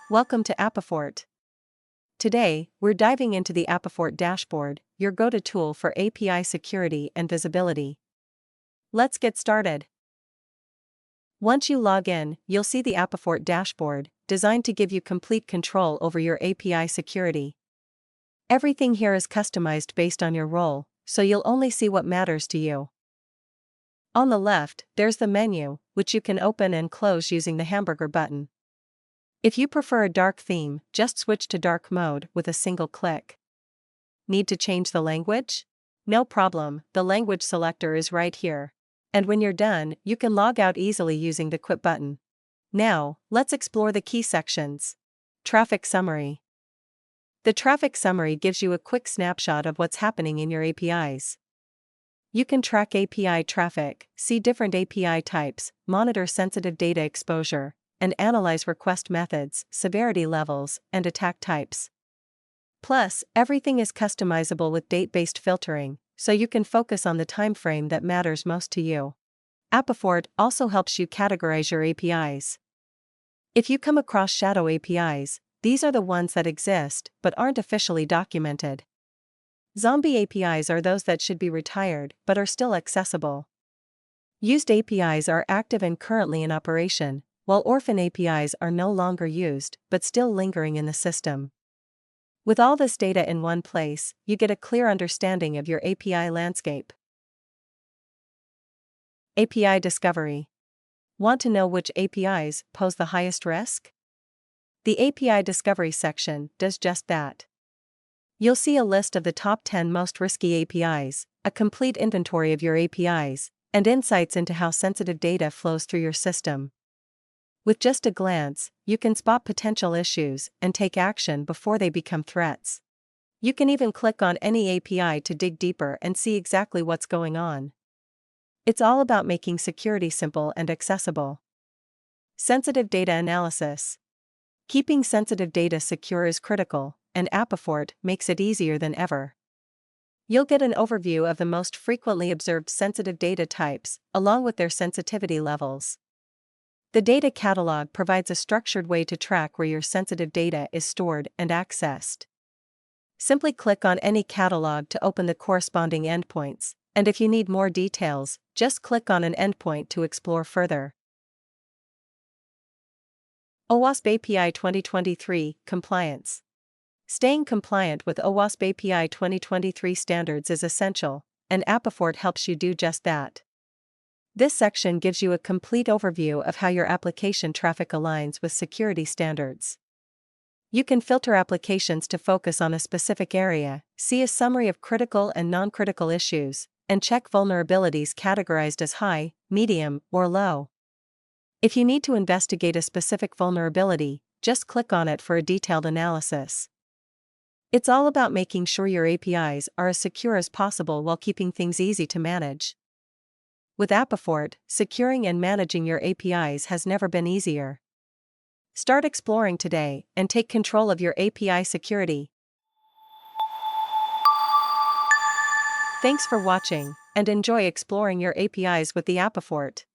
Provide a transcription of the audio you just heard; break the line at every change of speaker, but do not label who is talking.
Welcome to ApiFort. Today, we're diving into the ApiFort dashboard, your go-to tool for API security and visibility. Let's get started. Once you log in, you'll see the ApiFort dashboard, designed to give you complete control over your API security. Everything here is customized based on your role, so you'll only see what matters to you. On the left, there's the menu, which you can open and close using the hamburger button. If you prefer a dark theme, just switch to dark mode with a single click. Need to change the language? No problem, the language selector is right here. And when you're done, you can log out easily using the Quit button. Now, let's explore the key sections. Traffic Summary. The traffic summary gives you a quick snapshot of what's happening in your APIs. You can track API traffic, see different API types, monitor sensitive data exposure, and analyze request methods, severity levels, and attack types. Plus, everything is customizable with date-based filtering, so you can focus on the time frame that matters most to you. ApiFort also helps you categorize your APIs. If you come across shadow APIs, these are the ones that exist but aren't officially documented. Zombie APIs are those that should be retired but are still accessible. Used APIs are active and currently in operation, while orphan APIs are no longer used but still lingering in the system. With all this data in one place, you get a clear understanding of your API landscape. API Discovery. Want to know which APIs pose the highest risk? The API Discovery section does just that. You'll see a list of the top 10 most risky APIs, a complete inventory of your APIs, and insights into how sensitive data flows through your system. With just a glance, you can spot potential issues and take action before they become threats. You can even click on any API to dig deeper and see exactly what's going on. It's all about making security simple and accessible. Sensitive Data Analysis. Keeping sensitive data secure is critical, and ApiFort makes it easier than ever. You'll get an overview of the most frequently observed sensitive data types, along with their sensitivity levels. The data catalog provides a structured way to track where your sensitive data is stored and accessed. Simply click on any catalog to open the corresponding endpoints, and if you need more details, just click on an endpoint to explore further. OWASP API 2023 Compliance. Staying compliant with OWASP API 2023 standards is essential, and ApiFort helps you do just that. This section gives you a complete overview of how your application traffic aligns with security standards. You can filter applications to focus on a specific area, see a summary of critical and non-critical issues, and check vulnerabilities categorized as high, medium, or low. If you need to investigate a specific vulnerability, just click on it for a detailed analysis. It's all about making sure your APIs are as secure as possible while keeping things easy to manage. With ApiFort, securing and managing your APIs has never been easier. Start exploring today and take control of your API security. Thanks for watching, and enjoy exploring your APIs with the ApiFort.